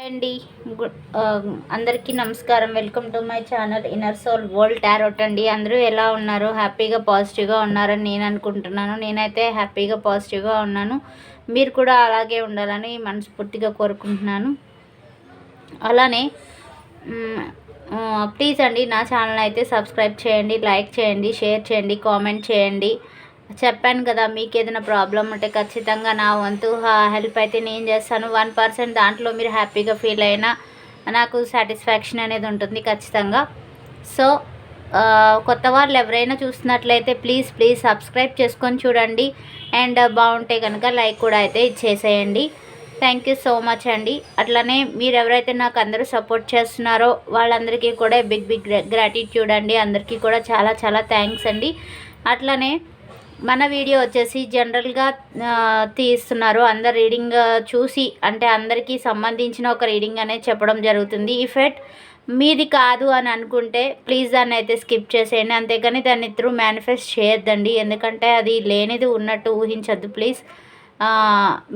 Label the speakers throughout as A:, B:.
A: అండి. అందరికీ నమస్కారం. Welcome to my channel inner soul world tarot అండి. అందరూ ఎలా ఉన్నారు? హ్యాపీగా పాజిటివ్గా ఉన్నారని నేను అనుకుంటున్నాను. నేనైతే హ్యాపీగా పాజిటివ్గా ఉన్నాను. మీరు కూడా అలాగే ఉండాలని మనస్ఫూర్తిగా కోరుకుంటున్నాను. అలానే ప్లీజ్ అండి నా ఛానల్ అయితే సబ్స్క్రైబ్ చేయండి, లైక్ చేయండి, షేర్ చేయండి, కామెంట్ చేయండి. చెప్పాను కదా, మీకు ఏదైనా ప్రాబ్లం ఉంటే ఖచ్చితంగా నా వంతు హెల్ప్ అయితే నేను చేస్తాను. 1% దాంట్లో మీరు హ్యాపీగా ఫీల్ అయినా నాకు సాటిస్ఫాక్షన్ అనేది ఉంటుంది ఖచ్చితంగా. సో కొత్త వాళ్ళు ఎవరైనా చూస్తున్నట్లయితే ప్లీజ్ సబ్స్క్రైబ్ చేసుకొని చూడండి. అండ్ బాగుంటే కనుక లైక్ కూడా అయితే ఇచ్చేసేయండి. థ్యాంక్ యూ సో మచ్ అండి. అట్లనే మీరు ఎవరైతే నాకు అందరూ సపోర్ట్ చేస్తున్నారో వాళ్ళందరికీ కూడా బిగ్ గ్రాటిట్యూడ్ అండి. అందరికీ కూడా చాలా థ్యాంక్స్ అండి. అట్లనే మన వీడియో వచ్చేసి జనరల్గా తీస్తున్నారు. అందరు రీడింగ్ చూసి అంటే అందరికీ సంబంధించిన ఒక రీడింగ్ అనేది చెప్పడం జరుగుతుంది. ఇఫెక్ట్ మీది కాదు అని అనుకుంటే ప్లీజ్ దాన్ని అయితే స్కిప్ చేసేయండి. అంతేగాని దాన్ని త్రూ మేనిఫెస్ట్ చేయొద్దండి. ఎందుకంటే అది లేనిది ఉన్నట్టు ఊహించద్దు ప్లీజ్.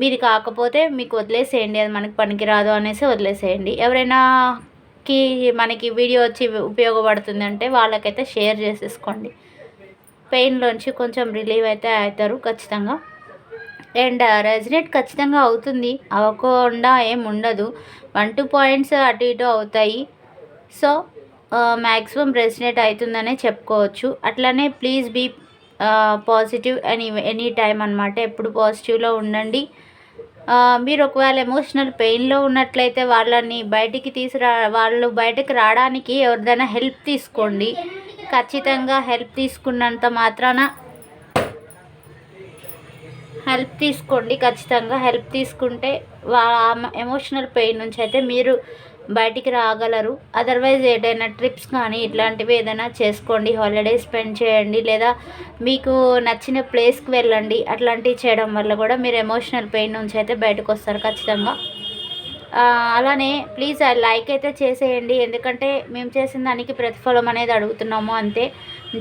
A: మీది కాకపోతే మీకు వదిలేసేయండి, అది మనకి పనికిరాదు అనేసి వదిలేసేయండి. ఎవరైనాకి మనకి వీడియో వచ్చి ఉపయోగపడుతుంది అంటే వాళ్ళకైతే షేర్ చేసేసుకోండి. పెయిన్లోంచి కొంచెం రిలీవ్ అయితే అవుతారు ఖచ్చితంగా. అండ్ రెజినేట్ ఖచ్చితంగా అవుతుంది, అవ్వకుండా ఏం ఉండదు. 1-2 పాయింట్స్ అటు ఇటు అవుతాయి. సో మ్యాక్సిమం రెజినేట్ అవుతుందనే చెప్పుకోవచ్చు. అట్లనే please be positive any time అనమాట. ఎప్పుడు పాజిటివ్లో ఉండండి. మీరు ఒకవేళ ఎమోషనల్ పెయిన్లో ఉన్నట్లయితే వాళ్ళని వాళ్ళు బయటికి రావడానికి ఎవరిదైనా హెల్ప్ తీసుకోండి. ఖచ్చితంగా హెల్ప్ తీసుకున్నంత మాత్రాన హెల్ప్ తీసుకోండి. ఖచ్చితంగా హెల్ప్ తీసుకుంటే ఎమోషనల్ పెయిన్ నుంచి అయితే మీరు బయటికి రాగలరు. అదర్వైజ్ ఏదైనా ట్రిప్స్ కానీ ఇట్లాంటివి ఏదైనా చేసుకోండి, హాలిడే స్పెండ్ చేయండి, లేదా మీకు నచ్చిన ప్లేస్కి వెళ్ళండి. అట్లాంటివి చేయడం వల్ల కూడా మీరు ఎమోషనల్ పెయిన్ నుంచి అయితే బయటకు వస్తారు ఖచ్చితంగా. అలానే ప్లీజ్ లైక్ అయితే చేసేయండి. ఎందుకంటే మేము చేసిన దానికి ప్రతిఫలం అనేది అడుగుతున్నాము అంతే.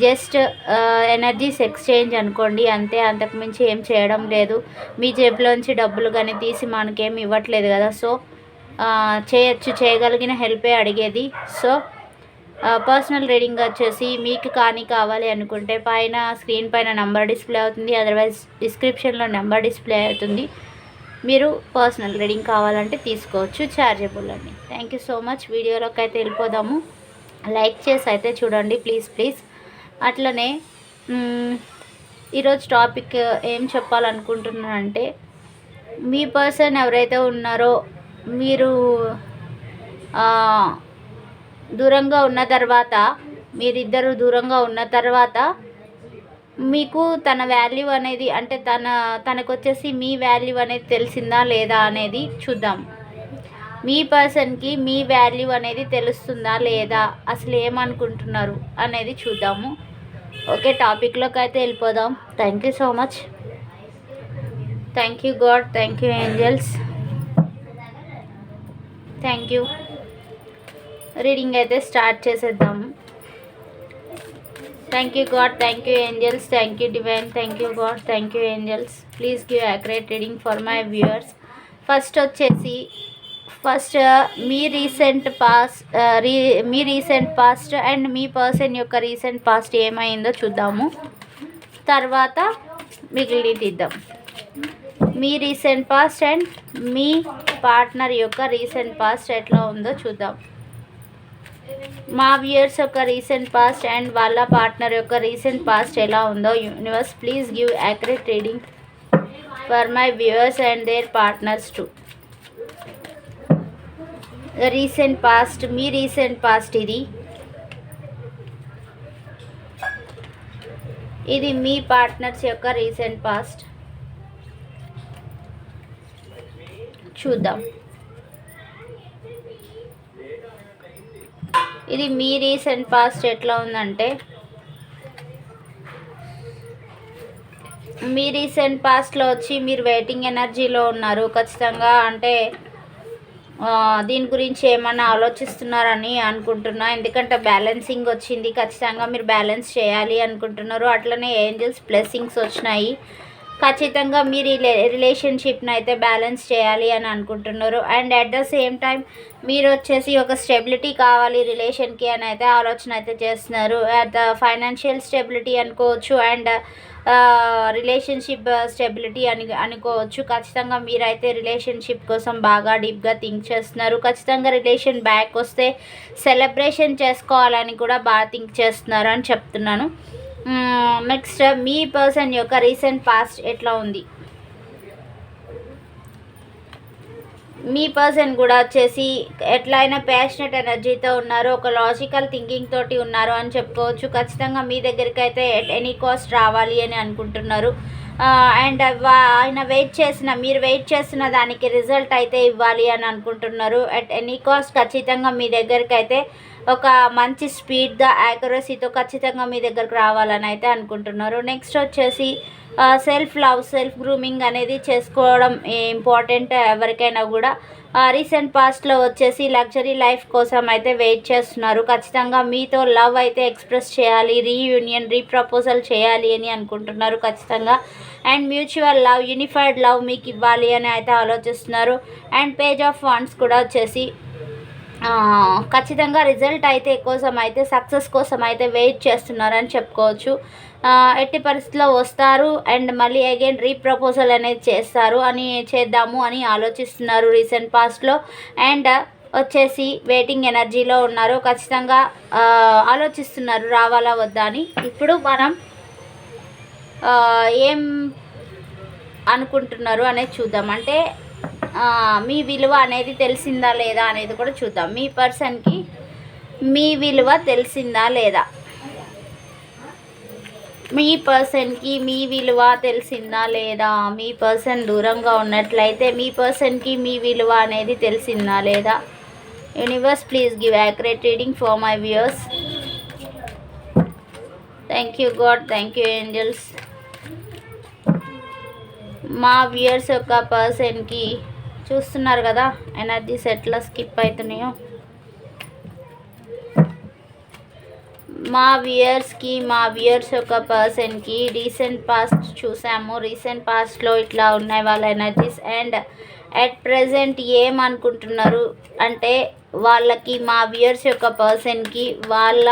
A: జస్ట్ ఎనర్జీస్ ఎక్స్చేంజ్ అనుకోండి అంతే, అంతకుమించి ఏం చేయడం లేదు. మీ జేబులోంచి డబ్బులు కానీ తీసి మనకేమి ఇవ్వట్లేదు కదా. సో చేయగలిగిన హెల్పే అడిగేది. సో పర్సనల్ రీడింగ్ వచ్చేసి మీకు కావాలి అనుకుంటే పైన స్క్రీన్ పైన నెంబర్ డిస్ప్లే అవుతుంది, అదర్వైజ్ డిస్క్రిప్షన్లో నెంబర్ డిస్ప్లే అవుతుంది. మీరు పర్సనల్ రీడింగ్ కావాలంటే తీసుకోవచ్చు, ఛార్జబుల్ అండి. Thank you so much. వీడియోలోకి అయితే వెళ్ళిపోదాము. లైక్ చేసి అయితే చూడండి ప్లీజ్. అట్లనే ఈరోజు టాపిక్ ఏం చెప్పాలనుకుంటున్నానంటే, మీ పర్సన్ ఎవరైతే ఉన్నారో మీరు దూరంగా ఉన్న తర్వాత, మీరిద్దరు దూరంగా ఉన్న తర్వాత మీకు తన వాల్యూ అనేది అంటే తనకు వచ్చేసి మీ వాల్యూ అనేది తెలిసిందా లేదా అనేది చూద్దాం. మీ పర్సన్కి మీ వాల్యూ అనేది తెలుస్తుందా లేదా, అసలు ఏమనుకుంటున్నారు అనేది చూద్దాము. ఓకే, టాపిక్లోకి అయితే వెళ్ళిపోదాం. Thank you so much. Thank you God, thank you angels, thank you. Reading అయితే స్టార్ట్ చేసేద్దాము. Thank you God, thank you angels, thank you divine, thank you God, thank you angels. Please give accurate reading for my viewers. First మీ recent past and మీ person యొక్క recent past ఏమైందో చూద్దాము. తర్వాత మిగిలిన తీద్దాం. మీ రీసెంట్ పాస్ట్ అండ్ మీ పార్ట్నర్ యొక్క రీసెంట్ పాస్ట్ ఎట్లా ఉందో చూద్దాం. మా వ్యూయర్స్ యొక్క రీసెంట్ పాస్ట్ అండ్ వాళ్ళ పార్ట్నర్ యొక్క రీసెంట్ పాస్ట్ ఎలా ఉందో universe please give accurate reading for my viewers and there partners to. Recent past, me recent past ఇది మీ పార్ట్నర్స్ యొక్క రీసెంట్ పాస్ట్. చూద్దాం. ఇది మీ రీసెంట్ పాస్ట్ ఎట్లా ఉందంటే, మీ రీసెంట్ పాస్ట్లో వచ్చి మీరు వెయిటింగ్ ఎనర్జీలో ఉన్నారు ఖచ్చితంగా. అంటే దీని గురించి ఏమన్నా ఆలోచిస్తున్నారని అనుకుంటున్నా. ఎందుకంటే బ్యాలెన్సింగ్ వచ్చింది, ఖచ్చితంగా మీరు బ్యాలెన్స్ చేయాలి అనుకుంటున్నారు. అట్లనే ఏంజల్స్ బ్లెస్సింగ్స్ వచ్చినాయి. ఖచ్చితంగా మీ రిలేషన్షిప్ని అయితే బ్యాలెన్స్ చేయాలి అని అనుకుంటున్నారు. And at the same time మీరు వచ్చేసి ఒక స్టెబిలిటీ కావాలి రిలేషన్కి అని అయితే ఆలోచన అయితే చేస్తున్నారు. అట్ ద ఫైనాన్షియల్ స్టెబిలిటీ అనుకోవచ్చు అండ్ రిలేషన్షిప్ స్టెబిలిటీ అనుకోవచ్చు. ఖచ్చితంగా మీరైతే రిలేషన్షిప్ కోసం బాగా డీప్గా థింక్ చేస్తున్నారు. ఖచ్చితంగా రిలేషన్ బ్యాక్ వస్తే సెలబ్రేషన్ చేసుకోవాలని కూడా బాగా థింక్ చేస్తున్నారు అని చెప్తున్నాను. నెక్స్ట్ మీ పర్సన్ యొక్క రీసెంట్ పాస్ట్ ఎట్లా ఉంది? మీ పర్సన్ కూడా వచ్చేసి ఎట్లయినా ప్యాషనెట్ ఎనర్జీతో ఉన్నారు, ఒక లాజికల్ థింకింగ్ తోటి ఉన్నారు అని చెప్పుకోవచ్చు. ఖచ్చితంగా మీ దగ్గరికి అయితే ఎట్ ఎనీ కాస్ట్ రావాలి అని అనుకుంటున్నారు. అండ్ ఆయన మీరు వెయిట్ చేసిన దానికి రిజల్ట్ అయితే ఇవ్వాలి అని అనుకుంటున్నారు. ఎట్ ఎనీ కాస్ట్ ఖచ్చితంగా మీ దగ్గరికి అయితే ఒక మంచి స్పీడ్గా యాక్యురసీతో ఖచ్చితంగా మీ దగ్గరకు రావాలని అయితే అనుకుంటున్నారు. నెక్స్ట్ వచ్చేసి సెల్ఫ్ లవ్, సెల్ఫ్ గ్రూమింగ్ అనేది చేసుకోవడం ఇంపార్టెంట్ ఎవరికైనా కూడా. రీసెంట్ పాస్ట్లో వచ్చేసి లగ్జరీ లైఫ్ కోసం అయితే వెయిట్ చేస్తున్నారు. ఖచ్చితంగా మీతో లవ్ అయితే ఎక్స్ప్రెస్ చేయాలి, రీయూనియన్, రీప్రపోజల్ చేయాలి అని అనుకుంటున్నారు ఖచ్చితంగా. And mutual love, unified love మీకు ఇవ్వాలి అని అయితే ఆలోచిస్తున్నారు. అండ్ పేజ్ ఆఫ్ వాండ్స్ కూడా వచ్చేసి ఖచ్చితంగా రిజల్ట్ అయితే కోసం అయితే సక్సెస్ కోసం అయితే వెయిట్ చేస్తున్నారని చెప్పుకోవచ్చు. ఎట్టి పరిస్థితుల్లో వస్తారు అండ్ మళ్ళీ అగైన్ రీప్రపోజల్ అనేది చేద్దాము అని ఆలోచిస్తున్నారు రీసెంట్ పాస్ట్లో. అండ్ వచ్చేసి వెయిటింగ్ ఎనర్జీలో ఉన్నారు. ఖచ్చితంగా ఆలోచిస్తున్నారు రావాలా వద్దా అని. ఇప్పుడు మనం ఏం అనుకుంటున్నారు అనేది చూద్దాం. అంటే మీ విలువ అనేది తెలిసిందా లేదా అనేది కూడా చూద్దాం. మీ పర్సన్కి మీ విలువ తెలిసిందా లేదా? మీ పర్సన్కి మీ విలువ తెలిసిందా లేదా? మీ పర్సన్ దూరంగా ఉన్నట్లయితే మీ పర్సన్కి మీ విలువ అనేది తెలిసిందా లేదా? Universe please give accurate reading for my viewers. Thank you God, thank you angels. మా వ్యూయర్స్ యొక్క పర్సన్కి చూస్తున్నారు కదా ఎనర్జీస్ ఎట్లా స్కిప్ అవుతున్నాయో. మా వ్యూయర్స్ యొక్క పర్సన్కి రీసెంట్ పాస్ట్ చూసాము. రీసెంట్ పాస్ట్లో ఇట్లా ఉన్నాయి వాళ్ళ ఎనర్జీస్. అండ్ అట్ ప్రజెంట్ ఏమనుకుంటున్నారు అంటే వాళ్ళకి, మా వ్యూయర్స్ యొక్క పర్సన్కి వాళ్ళ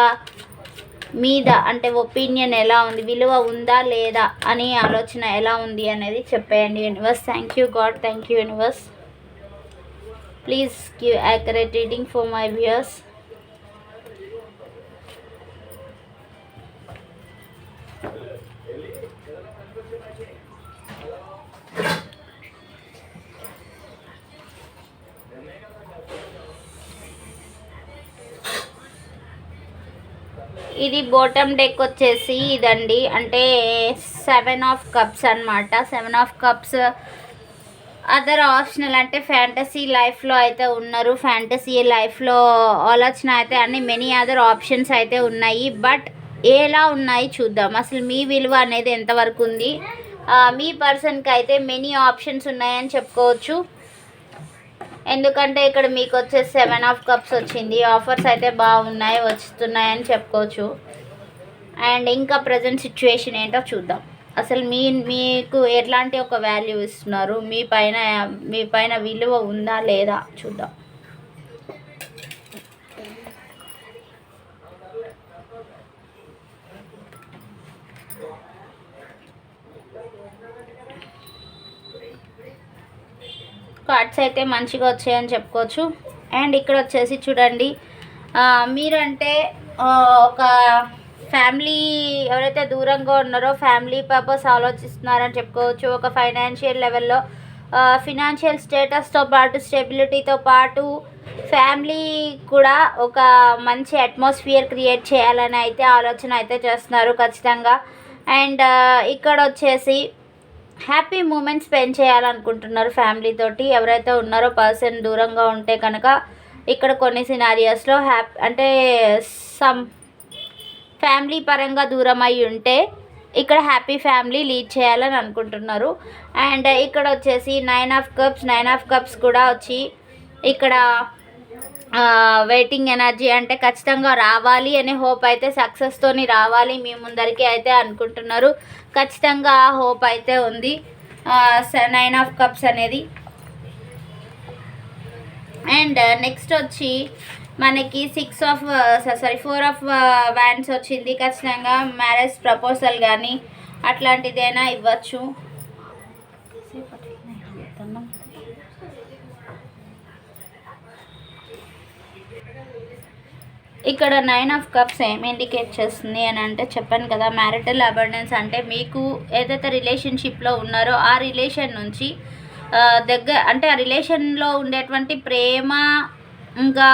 A: మీద అంటే ఒపీనియన్ ఎలా ఉంది, విలువ ఉందా లేదా అని ఆలోచన ఎలా ఉంది అనేది చెప్పేయండి universe. Thank you God, thank you universe. Please give accurate reading for my viewers. ఇది బాటమ్ డెక్ వచ్చేసి ఇదండి, అంటే 7 ఆఫ్ కప్స్ అనమాట. 7 ఆఫ్ కప్స్ అదర్ ఆప్షనల్, అంటే ఫ్యాంటసీ లైఫ్లో అయితే ఉన్నారు. ఫ్యాంటసీ లైఫ్లో ఆలోచన అయితే అన్ని మెనీ అదర్ ఆప్షన్స్ అయితే ఉన్నాయి. బట్ ఎలా ఉన్నాయి చూద్దాం. అసలు మీ విలువ అనేది ఎంతవరకు ఉంది? మీ పర్సన్కి అయితే మెనీ ఆప్షన్స్ ఉన్నాయని చెప్పుకోవచ్చు. ఎందుకంటే ఇక్కడ మీకు వచ్చేసి 7 ఆఫ్ కప్స్ వచ్చింది. ఆఫర్స్ అయితే బాగున్నాయి, వస్తున్నాయని చెప్పుకోవచ్చు. అండ్ ఇంకా ప్రజెంట్ సిచ్యువేషన్ ఏంటో చూద్దాం. అసలు మీకు ఎట్లాంటి ఒక వాల్యూ ఇస్తున్నారు, మీ పైన విలువ ఉందా లేదా చూద్దాం. కార్డ్స్ అయితే మంచిగా వచ్చాయని చెప్పుకోవచ్చు. అండ్ ఇక్కడ వచ్చేసి చూడండి, మీరంటే ఒక ఫ్యామిలీ ఎవరైతే దూరంగా ఉన్నారో ఫ్యామిలీ పర్పస్ ఆలోచిస్తున్నారని చెప్పుకోవచ్చు. ఒక ఫైనాన్షియల్ లెవెల్లో ఫినాన్షియల్ స్టేటస్తో పాటు స్టెబిలిటీతో పాటు ఫ్యామిలీ కూడా ఒక మంచి అట్మాస్ఫియర్ క్రియేట్ చేయాలని అయితే ఆలోచన అయితే చేస్తున్నారు ఖచ్చితంగా. అండ్ ఇక్కడ వచ్చేసి హ్యాపీ మూమెంట్స్ స్పెండ్ చేయాలనుకుంటున్నారు ఫ్యామిలీతోటి. ఎవరైతే ఉన్నారో పర్సన్ దూరంగా ఉంటే కనుక ఇక్కడ కొన్ని సినారియోస్లో అంటే సమ్ ఫ్యామిలీ పరంగా దూరం అయి ఉంటే ఇక్కడ హ్యాపీ ఫ్యామిలీ లీడ్ చేయాలని అనుకుంటున్నారు. అండ్ ఇక్కడ వచ్చేసి 9 ఆఫ్ కప్స్ కూడా వచ్చి ఇక్కడ వెయిటింగ్ ఎనర్జీ అంటే ఖచ్చితంగా రావాలి అనే హోప్ అయితే సక్సెస్తోని రావాలి మీ ముందరికి అయితే అనుకుంటున్నారు. ఖచ్చితంగా ఆ హోప్ అయితే ఉంది. 9 ఆఫ్ కప్స్ అనేది. అండ్ నెక్స్ట్ వచ్చి మనకి 4 ఆఫ్ వ్యాండ్స్ వచ్చింది. ఖచ్చితంగా మ్యారేజ్ ప్రపోజల్ కానీ అట్లాంటిదైనా ఇవ్వచ్చు. ఇక్కడ 9 ఆఫ్ కప్స్ ఏమి ఇండికేట్ చేస్తుంది అని అంటే చెప్పాను కదా, మ్యారిటల్ అబండెన్స్ అంటే మీకు ఏదైతే రిలేషన్షిప్లో ఉన్నారో ఆ రిలేషన్ నుంచి అంటే ఆ రిలేషన్లో ఉండేటువంటి ప్రేమ ఇంకా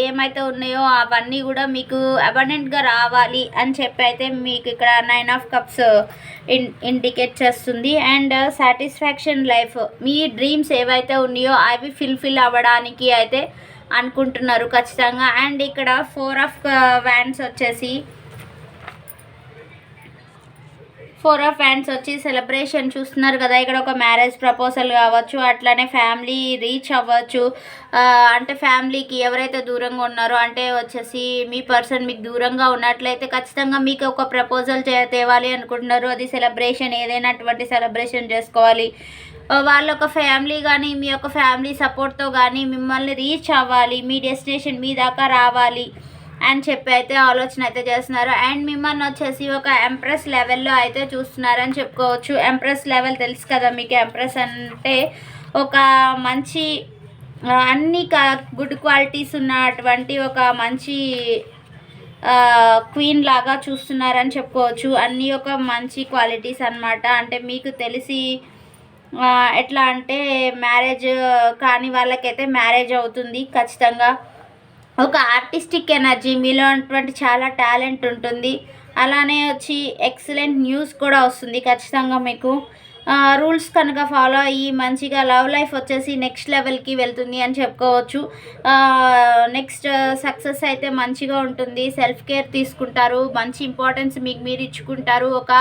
A: ఏమైతే ఉన్నాయో అవన్నీ కూడా మీకు అబండెంట్గా రావాలి అని చెప్పి అయితే మీకు ఇక్కడ 9 ఆఫ్ కప్స్ ఇండికేట్ చేస్తుంది. And satisfaction life, me dreams ఏవైతే ఉన్నాయో అవి ఫుల్ఫిల్ అవ్వడానికి అయితే అనుకుంటున్నారు ఖచ్చితంగా. అండ్ ఇక్కడ 4 ఆఫ్ వ్యాండ్స్ వచ్చేసి 4 ఆఫ్ వ్యాండ్స్ వచ్చి సెలబ్రేషన్ చూస్తున్నారు కదా. ఇక్కడ ఒక మ్యారేజ్ ప్రపోజల్ కావచ్చు, అట్లానే ఫ్యామిలీ రీచ్ అవ్వచ్చు. అంటే ఫ్యామిలీకి ఎవరైతే దూరంగా ఉన్నారో అంటే వచ్చేసి మీ పర్సన్ మీకు దూరంగా ఉన్నట్లయితే ఖచ్చితంగా మీకు ఒక ప్రపోజల్ తేవాలి అనుకుంటున్నారు. అది సెలబ్రేషన్, ఏదైనా అటువంటి సెలబ్రేషన్ చేసుకోవాలి. వాళ్ళ ఒక ఫ్యామిలీ కానీ మీ యొక్క ఫ్యామిలీ సపోర్ట్తో కానీ మిమ్మల్ని రీచ్ అవ్వాలి, మీ డెస్టినేషన్ మీ దాకా రావాలి అని చెప్పి అయితే ఆలోచన అయితే చేస్తున్నారు. అండ్ మిమ్మల్ని వచ్చేసి ఒక ఎంప్రెస్ లెవెల్లో అయితే చూస్తున్నారని చెప్పుకోవచ్చు. ఎంప్రెస్ లెవెల్ తెలుసు కదా మీకు. ఎంప్రెస్ అంటే ఒక మంచి అన్ని గుడ్ క్వాలిటీస్ ఉన్నటువంటి ఒక మంచి క్వీన్ లాగా చూస్తున్నారని చెప్పుకోవచ్చు. అన్నీ ఒక మంచి క్వాలిటీస్ అన్నమాట. అంటే మీకు తెలిసి ఎట్లా అంటే మ్యారేజ్ కాని వాళ్ళకైతే మ్యారేజ్ అవుతుంది ఖచ్చితంగా. ఒక ఆర్టిస్టిక్ ఎనర్జీ మీలో ఉన్నటువంటి చాలా టాలెంట్ ఉంటుంది. అలానే వచ్చి ఎక్సలెంట్ న్యూస్ కూడా వస్తుంది ఖచ్చితంగా మీకు. రూల్స్ కనుక ఫాలో అయ్యి మంచిగా లవ్ లైఫ్ వచ్చేసి నెక్స్ట్ లెవెల్కి వెళ్తుంది అని చెప్పుకోవచ్చు. నెక్స్ట్ సక్సెస్ అయితే మంచిగా ఉంటుంది. సెల్ఫ్ కేర్ తీసుకుంటారు, మంచి ఇంపార్టెన్స్ మీకు మీరు ఇచ్చుకుంటారు. ఒక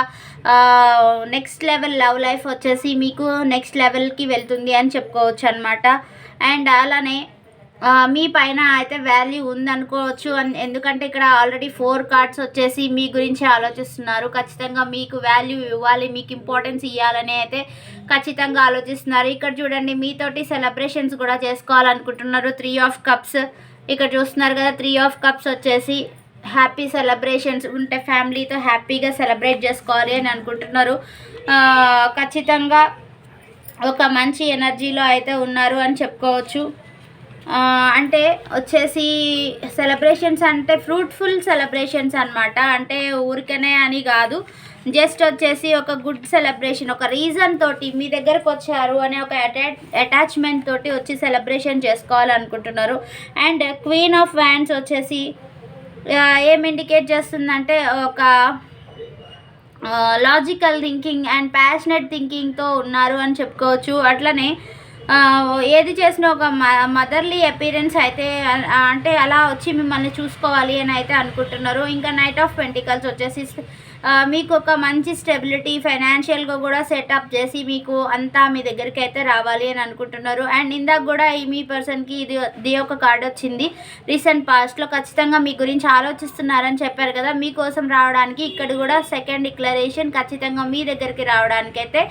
A: నెక్స్ట్ లెవెల్ లవ్ లైఫ్ వచ్చేసి మీకు నెక్స్ట్ లెవెల్కి వెళ్తుంది అని చెప్పుకోవచ్చు అనమాట. అండ్ అలానే మీ పైన అయితే వాల్యూ ఉందనుకోవచ్చు. ఎందుకంటే ఇక్కడ ఆల్రెడీ 4 కార్డ్స్ వచ్చేసి మీ గురించి ఆలోచిస్తున్నారు. ఖచ్చితంగా మీకు వాల్యూ ఇవ్వాలి, మీకు ఇంపార్టెన్స్ ఇవ్వాలని అయితే ఖచ్చితంగా ఆలోచిస్తున్నారు. ఇక్కడ చూడండి, మీతోటి సెలబ్రేషన్స్ కూడా చేసుకోవాలనుకుంటున్నారు. 3 ఆఫ్ కప్స్ ఇక్కడ చూస్తున్నారు కదా. 3 ఆఫ్ కప్స్ వచ్చేసి హ్యాపీ సెలబ్రేషన్స్ ఉంటే ఫ్యామిలీతో హ్యాపీగా సెలబ్రేట్ చేసుకోవాలి అని అనుకుంటున్నారు. ఖచ్చితంగా ఒక మంచి ఎనర్జీలో అయితే ఉన్నారు అని చెప్పుకోవచ్చు. అంటే వచ్చేసి సెలబ్రేషన్స్ అంటే ఫ్రూట్ఫుల్ సెలబ్రేషన్స్ అనమాట. అంటే ఊరికనే అని కాదు, జస్ట్ వచ్చేసి ఒక గుడ్ సెలబ్రేషన్, ఒక రీజన్ తోటి మీ దగ్గరకు వచ్చారు అనే ఒక అటాచ్మెంట్ తోటి వచ్చి సెలబ్రేషన్ చేసుకోవాలనుకుంటున్నారు. అండ్ క్వీన్ ఆఫ్ వ్యాండ్స్ వచ్చేసి ఏం ఇండికేట్ చేస్తుందంటే ఒక లాజికల్ థింకింగ్ అండ్ ప్యాషనెట్ థింకింగ్తో ఉన్నారు అని చెప్పుకోవచ్చు. అట్లనే ఏది చేసినా ఒక మదర్లీ అపీరెన్స్ అయితే అంటే అలా వచ్చి మిమ్మల్ని చూసుకోవాలి అని అయితే అనుకుంటున్నారు. ఇంకా నైట్ ఆఫ్ పెంటికల్స్ వచ్చేసి మీకు ఒక మంచి స్టెబిలిటీ ఫైనాన్షియల్గా కూడా సెటప్ చేసి మీకు అంతా మీ దగ్గరికి అయితే రావాలి అని అనుకుంటున్నారు. అండ్ ఇందాక కూడా మీ పర్సన్కి ఇది ఒక కార్డ్ వచ్చింది రీసెంట్ పాస్ట్లో. ఖచ్చితంగా మీ గురించి ఆలోచిస్తున్నారని చెప్పారు కదా, మీకోసం రావడానికి ఇక్కడ కూడా సెకండ్ డిక్లరేషన్ ఖచ్చితంగా మీ దగ్గరికి రావడానికి అయితే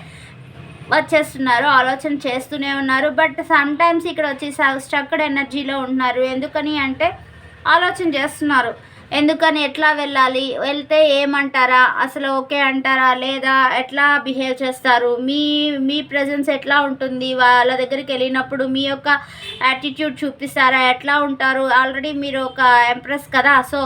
A: వచ్చేస్తున్నారు, ఆలోచన చేస్తూనే ఉన్నారు. బట్ సమ్ టైమ్స్ ఇక్కడ వచ్చి స్ట్రక్డ్ ఎనర్జీలో ఉంటున్నారు. ఎందుకని అంటే ఆలోచన చేస్తున్నారు, ఎందుకని ఎట్లా వెళ్ళాలి, వెళ్తే ఏమంటారా, అసలు ఓకే అంటారా లేదా, ఎట్లా బిహేవ్ చేస్తారు, మీ ప్రెజెన్స్ ఎట్లా ఉంటుంది, వాళ్ళ దగ్గరికి వెళ్ళినప్పుడు మీ యొక్క యాటిట్యూడ్ చూపిస్తారా, ఎట్లా ఉంటారు, ఆల్రెడీ మీరు ఒక ఎంప్రెస్ కదా, సో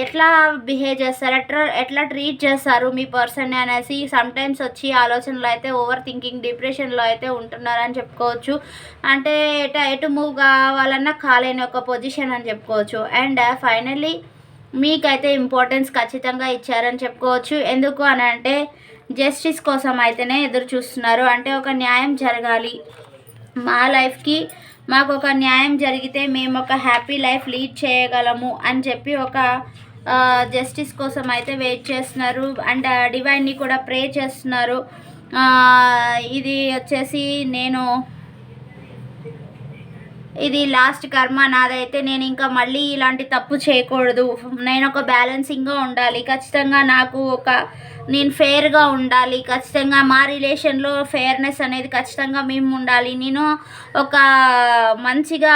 A: ఎట్లా బిహేవ్ చేస్తారు, ఎట్లా ట్రీట్ చేస్తారు మీ పర్సన్ అనేసి సమ్టైమ్స్ వచ్చి ఆలోచనలు అయితే ఓవర్ థింకింగ్ డిప్రెషన్లో అయితే ఉంటున్నారని చెప్పుకోవచ్చు. అంటే ఎటు మూవ్ కావాలన్నా కాలేని ఒక పొజిషన్ అని చెప్పుకోవచ్చు. అండ్ ఫైనల్లీ మీకైతే ఇంపార్టెన్స్ ఖచ్చితంగా ఇచ్చారని చెప్పుకోవచ్చు. ఎందుకు అని అంటే జస్టిస్ కోసం అయితేనే ఎదురు చూస్తున్నారు. అంటే ఒక న్యాయం జరగాలి, మా లైఫ్కి మాకు ఒక న్యాయం జరిగితే మేము ఒక హ్యాపీ లైఫ్ లీడ్ చేయగలము అని చెప్పి ఒక జస్టిస్ కోసం అయితే వెయిట్ చేస్తున్నారు. అండ్ డివైన్ని కూడా ప్రే చేస్తున్నారు. ఇది వచ్చేసి నేను ఇది లాస్ట్ కర్మ నాదైతే. నేను ఇంకా మళ్ళీ ఇలాంటి తప్పు చేయకూడదు. నేను ఒక బ్యాలెన్సింగ్గా ఉండాలి ఖచ్చితంగా. నేను ఫెయిర్గా ఉండాలి ఖచ్చితంగా. మా రిలేషన్లో ఫెయిర్నెస్ అనేది ఖచ్చితంగా మేము ఉండాలి. నేను ఒక మంచిగా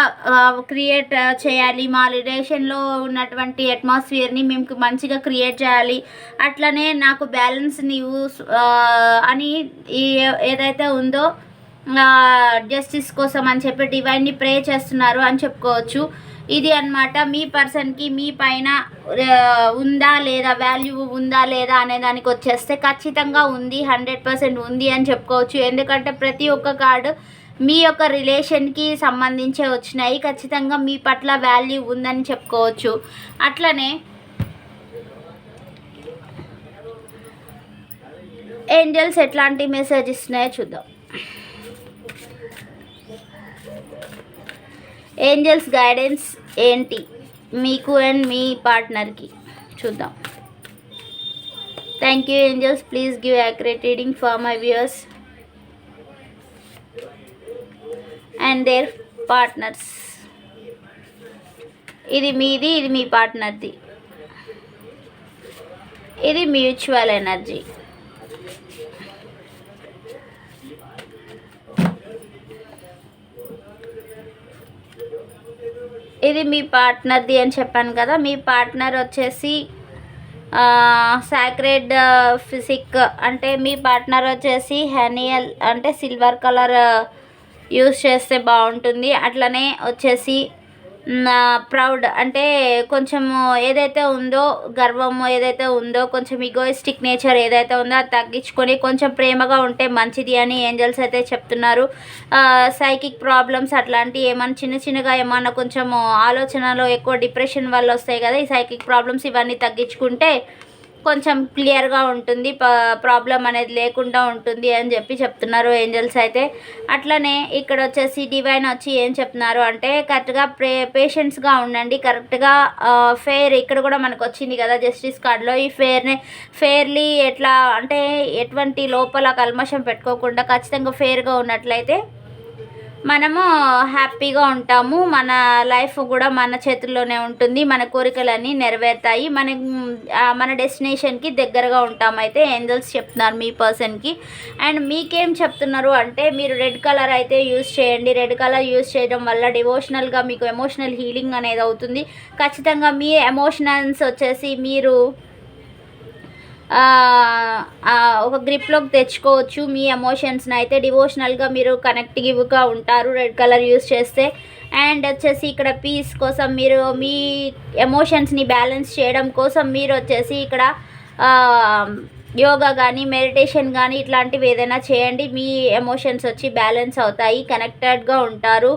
A: క్రియేట్ చేయాలి. మా రిలేషన్లో ఉన్నటువంటి అట్మాస్ఫియర్ని మేము మంచిగా క్రియేట్ చేయాలి. అట్లనే నాకు బ్యాలెన్స్ నీవు అని ఏదైతే ఉందో జస్టిస్ కోసం అని చెప్పి డివైన్ని ప్రే చేస్తున్నారు అని చెప్పుకోవచ్చు. ఇది అన్నమాట. మీ పర్సన్కి మీ పైన ఉందా లేదా, వాల్యూ ఉందా లేదా అనే దానికి వచ్చేస్తే ఖచ్చితంగా ఉంది, 100% ఉంది అని చెప్పుకోవచ్చు. ఎందుకంటే ప్రతి ఒక్క కార్డు మీ యొక్క రిలేషన్కి సంబంధించే వచ్చినాయి. ఖచ్చితంగా మీ పట్ల వాల్యూ ఉందని చెప్పుకోవచ్చు. అట్లనే ఏంజల్స్ ఎట్లాంటి మెసేజ్ ఇస్తున్నాయో చూద్దాం. ఏంజల్స్ గైడెన్స్ ఏంటి మీకు అండ్ మీ పార్ట్నర్కి చూద్దాం. Thank you angels. Please give accurate reading for my viewers and there partners. ఇది మీది, ఇది మీ పార్ట్నర్ది. ఇది మ్యూచువల్ ఎనర్జీ. ఇది మీ పార్ట్నర్ది అని చెప్పాను కదా. మీ పార్ట్నర్ వచ్చేసి సాక్రెడ్ ఫిజిక్ అంటే మీ పార్ట్నర్ వచ్చేసి హెనియల్ అంటే సిల్వర్ కలర్ యూస్ చేస్తే బాగుంటుంది. అట్లనే వచ్చేసి ప్రౌడ్ అంటే కొంచెము ఏదైతే ఉందో, గర్వము ఏదైతే ఉందో, కొంచెం ఈగోయిస్టిక్ నేచర్ ఏదైతే ఉందో అది తగ్గించుకొని కొంచెం ప్రేమగా ఉంటే మంచిది అని ఏంజల్స్ అయితే చెప్తున్నారు. సైకిక్ ప్రాబ్లమ్స్ అట్లాంటివి ఏమన్నా చిన్నగా ఏమన్నా కొంచెము ఆలోచనలో ఎక్కువ డిప్రెషన్ వల్ల వస్తాయి కదా, ఈ సైకిక్ ప్రాబ్లమ్స్ ఇవన్నీ తగ్గించుకుంటే కొంచెం క్లియర్గా ఉంటుంది, ప్రాబ్లం అనేది లేకుండా ఉంటుంది అని చెప్పి చెప్తున్నారు ఏంజల్స్ అయితే. అట్లనే ఇక్కడ వచ్చేసి డివైన్ వచ్చి ఏం చెప్తున్నారు అంటే కరెక్ట్గా పేషెన్స్గా ఉండండి. కరెక్ట్గా ఫెయిర్ ఇక్కడ కూడా మనకు వచ్చింది కదా జస్టిస్ కార్డులో. ఈ ఫెయిర్లీ ఎట్లా అంటే ఎటువంటి లోపల కల్మషం పెట్టుకోకుండా ఖచ్చితంగా ఫెయిర్గా ఉన్నట్లయితే మనము హ్యాపీగా ఉంటాము. మన లైఫ్ కూడా మన చేతుల్లోనే ఉంటుంది. మన కోరికలన్నీ నెరవేరుతాయి. మన డెస్టినేషన్కి దగ్గరగా ఉంటామైతే ఏంజల్స్ చెప్తున్నారు మీ పర్సన్కి. అండ్ మీకేం చెప్తున్నారు అంటే మీరు రెడ్ కలర్ అయితే యూస్ చేయండి. రెడ్ కలర్ యూస్ చేయడం వల్ల డివోషనల్గా మీకు ఎమోషనల్ హీలింగ్ అనేది అవుతుంది. ఖచ్చితంగా మీ ఎమోషనల్స్ వచ్చేసి మీరు ఒక గ్రిప్లోకి తెచ్చుకోవచ్చు. మీ ఎమోషన్స్ని అయితే డివోషనల్గా మీరు కనెక్టివ్గా ఉంటారు రెడ్ కలర్ యూస్ చేస్తే. అండ్ వచ్చేసి ఇక్కడ పీస్ కోసం మీరు మీ ఎమోషన్స్ని బ్యాలెన్స్ చేయడం కోసం మీరు వచ్చేసి ఇక్కడ యోగా కానీ మెడిటేషన్ కానీ ఇట్లాంటివి ఏదైనా చేయండి. మీ ఎమోషన్స్ వచ్చి బ్యాలెన్స్ అవుతాయి, కనెక్టెడ్గా ఉంటారు.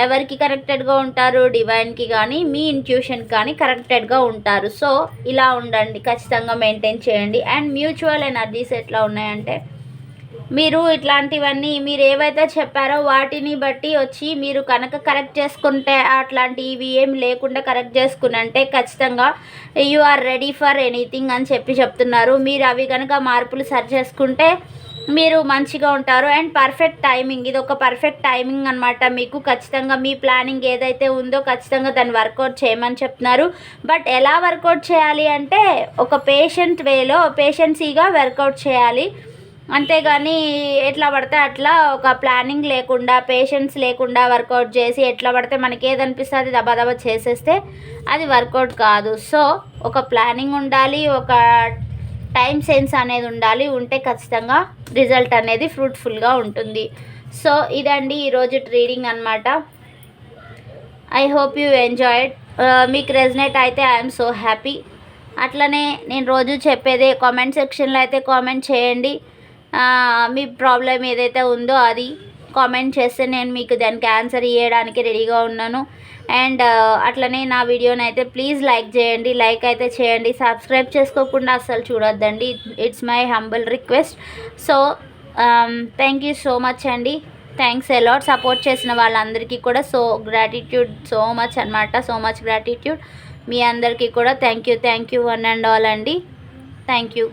A: ఎవరికి కనెక్టెడ్గా ఉంటారు? డివైన్కి కానీ మీ ఇంట్యూషన్కి కానీ కనెక్టెడ్గా ఉంటారు. సో ఇలా ఉండండి, ఖచ్చితంగా మెయింటైన్ చేయండి. అండ్ మ్యూచువల్ ఎనర్జీస్ ఎట్లా ఉన్నాయంటే మీరు ఇట్లాంటివన్నీ మీరు ఏవైతే చెప్పారో వాటిని బట్టి వచ్చి మీరు కనుక కరెక్ట్ చేసుకుంటే అట్లాంటివి ఏం లేకుండా కరెక్ట్ చేసుకునంటే ఖచ్చితంగా you are ready for anything అని చెప్తున్నారు. మీరు అవి కనుక మార్పులు సరి చేసుకుంటే మీరు మంచిగా ఉంటారు. అండ్ పర్ఫెక్ట్ టైమింగ్, ఇది ఒక పర్ఫెక్ట్ టైమింగ్ అనమాట. మీకు ఖచ్చితంగా మీ ప్లానింగ్ ఏదైతే ఉందో ఖచ్చితంగా దాన్ని వర్కౌట్ చేయమని చెప్తున్నారు. బట్ ఎలా వర్కౌట్ చేయాలి అంటే ఒక పేషెంట్ వేలో పేషెన్సీగా వర్కౌట్ చేయాలి. అంతేగాని ఎట్లా పడితే అట్లా ఒక ప్లానింగ్ లేకుండా పేషెన్స్ లేకుండా వర్కౌట్ చేసి ఎట్లా పడితే మనకి ఏదనిపిస్తుంది దబా చేసేస్తే అది వర్కౌట్ కాదు. సో ఒక ప్లానింగ్ ఉండాలి, ఒక టైం సెన్స్ అనేది ఉండాలి. ఉంటే ఖచ్చితంగా రిజల్ట్ అనేది ఫ్రూట్ఫుల్గా ఉంటుంది. సో ఇదండి ఈరోజు రీడింగ్ అనమాట. I hope you enjoyed. మీకు రెజనేట్ అయితే ఐఎమ్ సో హ్యాపీ. అట్లనే నేను రోజు చెప్పేదే కామెంట్ సెక్షన్లో అయితే కామెంట్ చేయండి. మీ ప్రాబ్లం ఏదైతే ఉందో అది కామెంట్ చేస్తే నేను మీకు దానికి ఆన్సర్ ఇవ్వడానికి రెడీగా ఉన్నాను. అండ్ అట్లనే నా వీడియోని అయితే ప్లీజ్ లైక్ చేయండి. లైక్ అయితే చేయండి, సబ్స్క్రైబ్ చేసుకోకుండా అస్సలు చూడొద్దండి. It's my humble request. So thank you so much అండి. Thanks a lot. సపోర్ట్ చేసిన వాళ్ళందరికీ కూడా గ్రాటిట్యూడ్ సో మచ్ అనమాట. సో మచ్ గ్రాటిట్యూడ్ మీ అందరికీ కూడా. Thank you one and all అండి. Thank you.